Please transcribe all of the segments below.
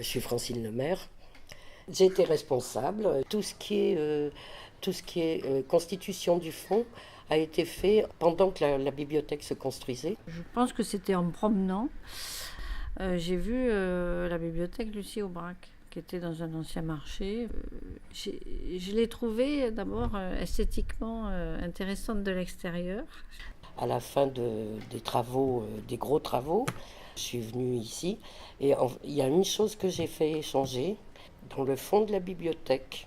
suis Francine Lemaire. J'ai été responsable. Tout ce qui est constitution du fonds a été fait pendant que la bibliothèque se construisait. Je pense que c'était en me promenant. J'ai vu la bibliothèque Lucie Aubrac, qui était dans un ancien marché. Je l'ai trouvée d'abord esthétiquement intéressante de l'extérieur. À la fin des travaux, des gros travaux, je suis venue ici et il y a une chose que j'ai fait changer. Dans le fond de la bibliothèque,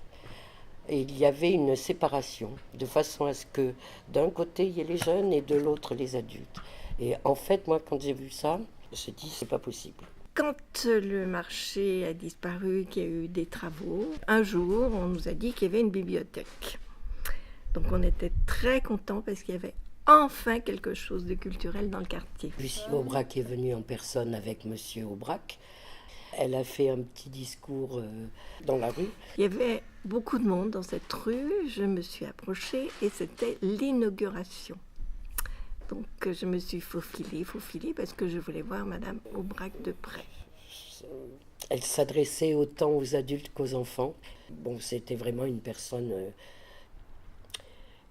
et il y avait une séparation, de façon à ce que d'un côté il y ait les jeunes et de l'autre les adultes. Et en fait, moi, quand j'ai vu ça, je me suis dit, c'est pas possible. Quand le marché a disparu, qu'il y a eu des travaux, un jour, on nous a dit qu'il y avait une bibliothèque. Donc on était très contents parce qu'il y avait enfin quelque chose de culturel dans le quartier. Lucie Aubrac est venue en personne avec Monsieur Aubrac. Elle a fait un petit discours dans la rue. Il y avait beaucoup de monde dans cette rue. Je me suis approchée et c'était l'inauguration. Donc je me suis faufilée parce que je voulais voir Madame Aubrac de près. Elle s'adressait autant aux adultes qu'aux enfants. Bon, c'était vraiment une personne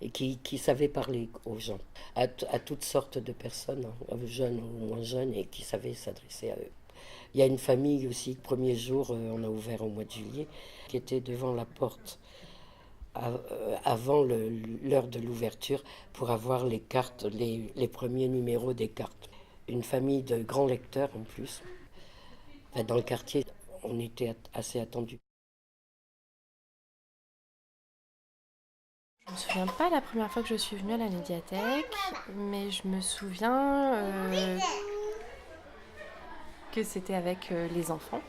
et qui savait parler aux gens, à toutes sortes de personnes, jeunes ou moins jeunes, et qui savait s'adresser à eux. Il y a une famille aussi, le premier jour, on a ouvert au mois de juillet, qui était devant la porte avant l'heure de l'ouverture pour avoir les cartes, les premiers numéros des cartes. Une famille de grands lecteurs en plus. Dans le quartier, on était assez attendus. Je me souviens pas la première fois que je suis venue à la médiathèque, mais je me souviens que c'était avec les enfants.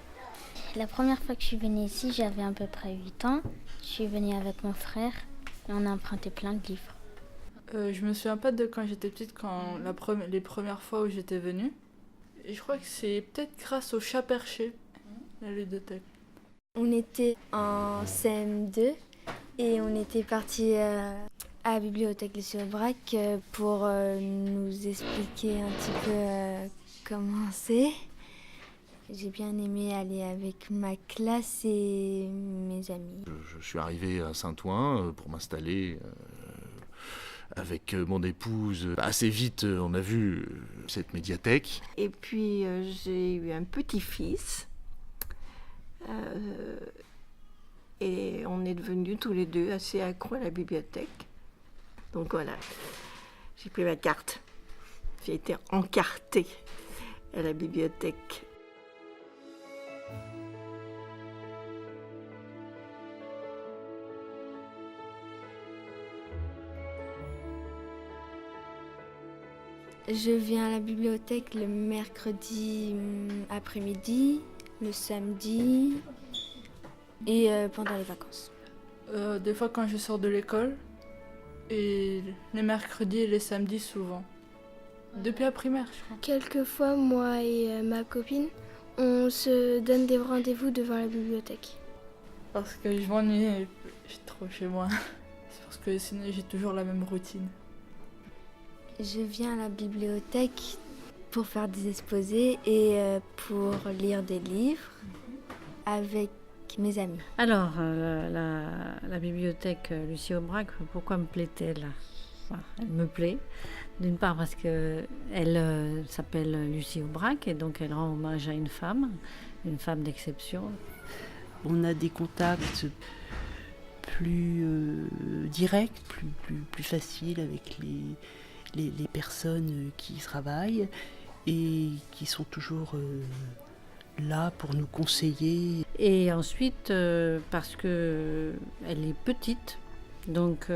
La première fois que je suis venue ici, j'avais à peu près 8 ans. Je suis venue avec mon frère et on a emprunté plein de livres. Je me souviens pas de quand j'étais petite, les premières fois où j'étais venue. Et je crois que c'est peut-être grâce au chat perché, la ludothèque. On était en CM2 et on était partis à la bibliothèque Lucie Aubrac pour nous expliquer un petit peu comment c'est. J'ai bien aimé aller avec ma classe et mes amis. Je suis arrivé à Saint-Ouen pour m'installer avec mon épouse. Assez vite, on a vu cette médiathèque. Et puis j'ai eu un petit-fils et on est devenus tous les deux assez accros à la bibliothèque. Donc voilà, j'ai pris ma carte. J'ai été encartée à la bibliothèque. Je viens à la bibliothèque le mercredi après-midi, le samedi et pendant les vacances. Des fois quand je sors de l'école, et les mercredis et les samedis souvent. Depuis la primaire, je crois. Quelquefois, moi et ma copine, on se donne des rendez-vous devant la bibliothèque. Parce que je m'ennuie et je suis trop chez moi. C'est parce que sinon j'ai toujours la même routine. Je viens à la bibliothèque pour faire des exposés et pour lire des livres avec mes amis. Alors, la bibliothèque Lucie Aubrac, pourquoi me plaît-elle ? Elle me plaît, d'une part parce qu'elle s'appelle Lucie Aubrac et donc elle rend hommage à une femme d'exception. On a des contacts plus directs, plus faciles avec les personnes qui y travaillent et qui sont toujours là pour nous conseiller. Et ensuite, parce qu'elle est petite, donc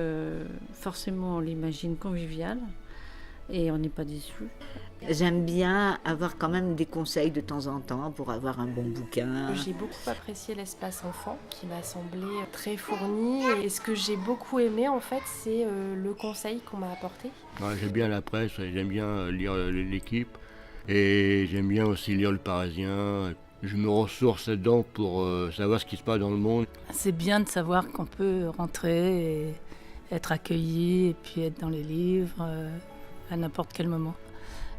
forcément on l'imagine conviviale et on n'est pas déçu. J'aime bien avoir quand même des conseils de temps en temps pour avoir un bon bouquin. J'ai beaucoup apprécié l'espace enfant qui m'a semblé très fourni et ce que j'ai beaucoup aimé en fait c'est le conseil qu'on m'a apporté. Ouais, j'aime bien la presse, j'aime bien lire l'Équipe et j'aime bien aussi lire Le Parisien. Je me ressource dedans pour savoir ce qui se passe dans le monde. C'est bien de savoir qu'on peut rentrer et être accueilli et puis être dans les livres à n'importe quel moment.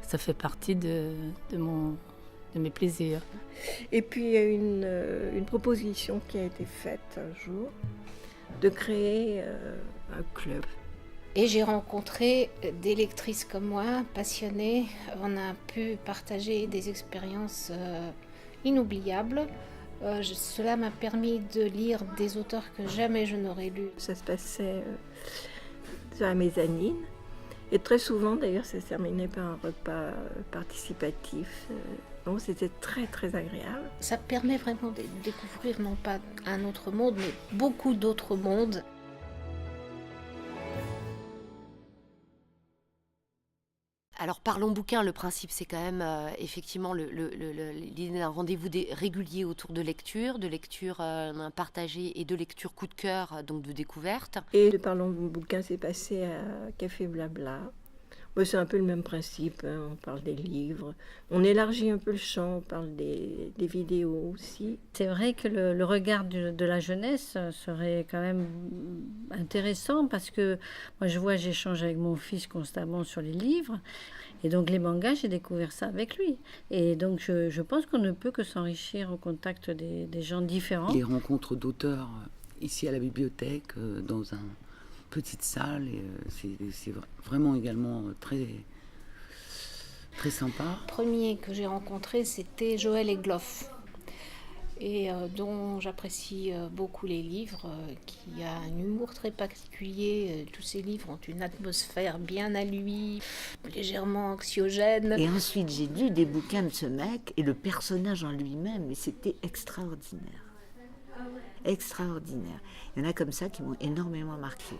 Ça fait partie de mes plaisirs. Et puis il y a une proposition qui a été faite un jour de créer un club. Et j'ai rencontré des lectrices comme moi, passionnées. On a pu partager des expériences inoubliables. Cela m'a permis de lire des auteurs que jamais je n'aurais lus. Ça se passait sur la mezzanine. Et très souvent, d'ailleurs, ça se terminait par un repas participatif. Donc c'était très, très agréable. Ça permet vraiment de découvrir non pas un autre monde, mais beaucoup d'autres mondes. Alors parlons bouquin, le principe c'est quand même effectivement l'idée d'un rendez-vous régulier autour de lecture partagée et de lecture coup de cœur, donc de découverte. Et le Parlons bouquin s'est passé à Café Blabla. Bon, c'est un peu le même principe, hein. On parle des livres, on élargit un peu le champ, on parle des vidéos aussi. C'est vrai que le regard de la jeunesse serait quand même intéressant parce que moi j'échange avec mon fils constamment sur les livres et donc les mangas, j'ai découvert ça avec lui. Et donc je pense qu'on ne peut que s'enrichir au contact des gens différents. Les rencontres d'auteurs ici à la bibliothèque, dans une petite salle, et c'est vraiment également très, très sympa. Le premier que j'ai rencontré, c'était Joël Egloff, et dont j'apprécie beaucoup les livres, qui a un humour très particulier. Tous ses livres ont une atmosphère bien à lui, légèrement anxiogène. Et ensuite, j'ai lu des bouquins de ce mec, et le personnage en lui-même, mais c'était extraordinaire. Extraordinaire. Il y en a comme ça qui m'ont énormément marqué.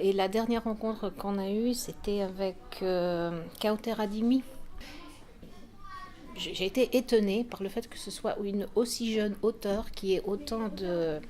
Et la dernière rencontre qu'on a eue, c'était avec Kauter Adimi. J'ai été étonnée par le fait que ce soit une aussi jeune auteure qui ait autant de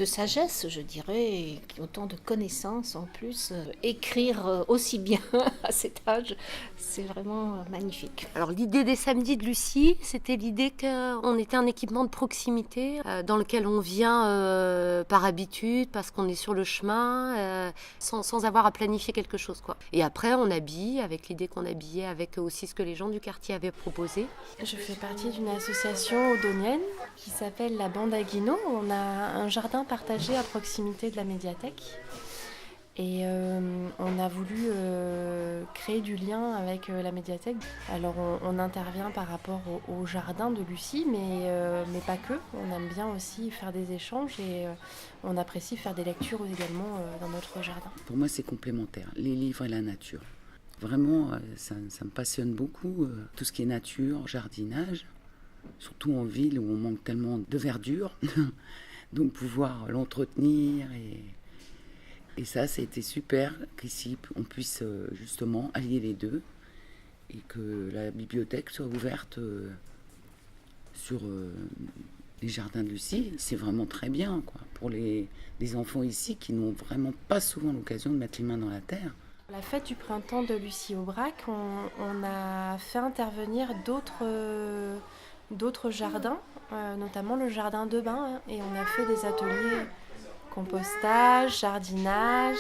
sagesse, je dirais, et qui ait autant de connaissances en plus. Écrire aussi bien à cet âge, c'est vraiment magnifique. Alors l'idée des samedis de Lucie, c'était l'idée qu'on était un équipement de proximité dans lequel on vient par habitude, parce qu'on est sur le chemin, sans avoir à planifier quelque chose, quoi. Et après on habille, avec l'idée qu'on habillait avec aussi ce que les gens du quartier avaient proposé. Je fais partie d'une association audonienne qui s'appelle la Bande à Guinaud. On a un jardin partagé à proximité de la médiathèque. Et on a voulu créer du lien avec la médiathèque. Alors on intervient par rapport au jardin de Lucie, mais pas que. On aime bien aussi faire des échanges et on apprécie faire des lectures également dans notre jardin. Pour moi, c'est complémentaire, les livres et la nature. Vraiment, ça me passionne beaucoup, tout ce qui est nature, jardinage, surtout en ville où on manque tellement de verdure. Donc pouvoir l'entretenir et ça a été super qu'ici on puisse justement allier les deux et que la bibliothèque soit ouverte sur les jardins de Lucie. C'est vraiment très bien, quoi, pour les enfants ici qui n'ont vraiment pas souvent l'occasion de mettre les mains dans la terre. La fête du printemps de Lucie Aubrac, on a fait intervenir d'autres jardins, notamment le jardin de bain, et on a fait des ateliers compostage, jardinage.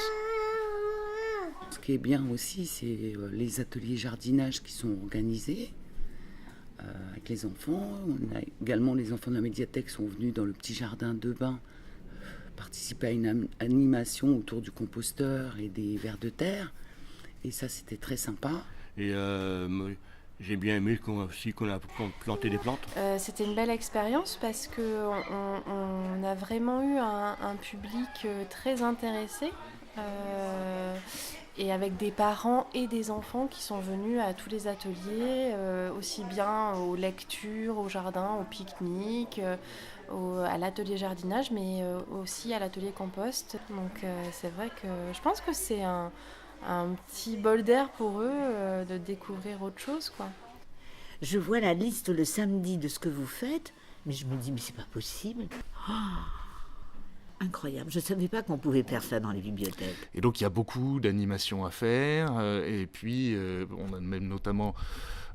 Ce qui est bien aussi, c'est les ateliers jardinage qui sont organisés avec les enfants. On a également les enfants de la médiathèque sont venus dans le petit jardin de bain participer à une animation autour du composteur et des vers de terre. Et ça, c'était très sympa. Et j'ai bien aimé qu'on a planté des plantes. C'était une belle expérience parce qu'on a vraiment eu un public très intéressé et avec des parents et des enfants qui sont venus à tous les ateliers, aussi bien aux lectures, au jardin, au pique-nique, à l'atelier jardinage, mais aussi à l'atelier compost. Donc c'est vrai que je pense que c'est un petit bol d'air pour eux de découvrir autre chose, quoi. Je vois la liste le samedi de ce que vous faites, mais je me dis, mais c'est pas possible. Oh, incroyable, je ne savais pas qu'on pouvait faire ça dans les bibliothèques. Et donc il y a beaucoup d'animations à faire, et puis on a même notamment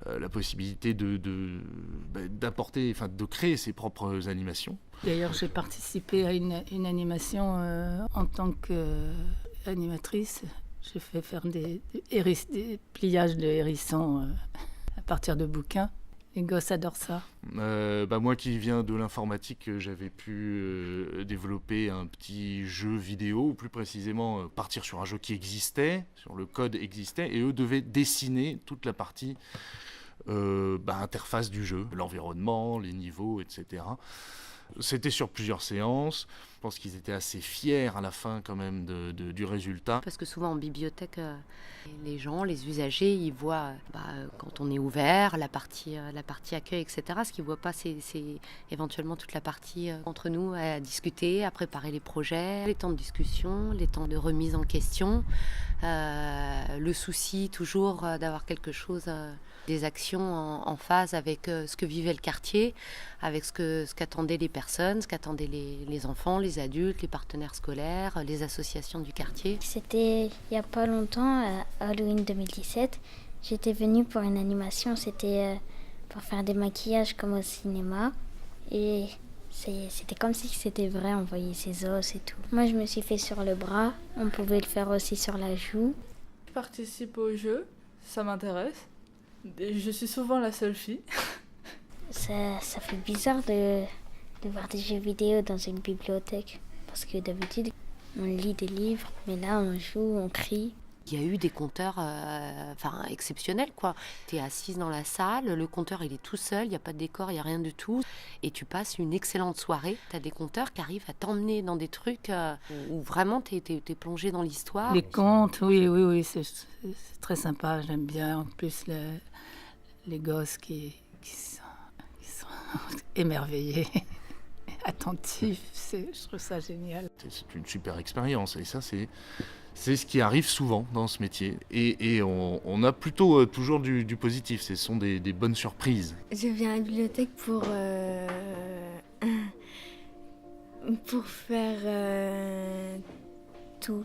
la possibilité d'apporter, enfin de créer ses propres animations. D'ailleurs, j'ai participé à une animation en tant qu'animatrice. J'ai fait faire des pliages de hérissons à partir de bouquins. Les gosses adorent ça. Moi qui viens de l'informatique, j'avais pu développer un petit jeu vidéo, ou plus précisément partir sur un jeu qui existait, sur le code existait, et eux devaient dessiner toute la partie interface du jeu, l'environnement, les niveaux, etc. C'était sur plusieurs séances. Je pense qu'ils étaient assez fiers à la fin quand même du résultat. Parce que souvent en bibliothèque, les gens, les usagers, ils voient quand on est ouvert, la partie accueil, etc. Ce qu'ils ne voient pas, c'est éventuellement toute la partie entre nous à discuter, à préparer les projets, les temps de discussion, les temps de remise en question, le souci toujours d'avoir quelque chose, des actions en phase avec ce que vivait le quartier, avec ce qu'attendaient les personnes, ce qu'attendaient les enfants, les adultes, les partenaires scolaires, les associations du quartier. C'était il n'y a pas longtemps, à Halloween 2017. J'étais venue pour une animation, c'était pour faire des maquillages comme au cinéma. Et c'était comme si c'était vrai, on voyait ses os et tout. Moi, je me suis fait sur le bras, on pouvait le faire aussi sur la joue. Je participe au jeu, ça m'intéresse. Je suis souvent la seule fille. Ça fait bizarre de voir des jeux vidéo dans une bibliothèque. Parce que d'habitude, on lit des livres, mais là, on joue, on crie. Il y a eu des conteurs exceptionnels, quoi. Tu es assise dans la salle, le conteur il est tout seul, il n'y a pas de décor, il n'y a rien du tout. Et tu passes une excellente soirée. Tu as des conteurs qui arrivent à t'emmener dans des trucs où vraiment tu es plongé dans l'histoire. Les contes, oui, c'est très sympa, j'aime bien. En plus, les gosses qui sont émerveillés, attentifs, je trouve ça génial. C'est une super expérience et ça c'est ce qui arrive souvent dans ce métier et on a plutôt toujours du positif, ce sont des bonnes surprises. Je viens à la bibliothèque pour faire tout.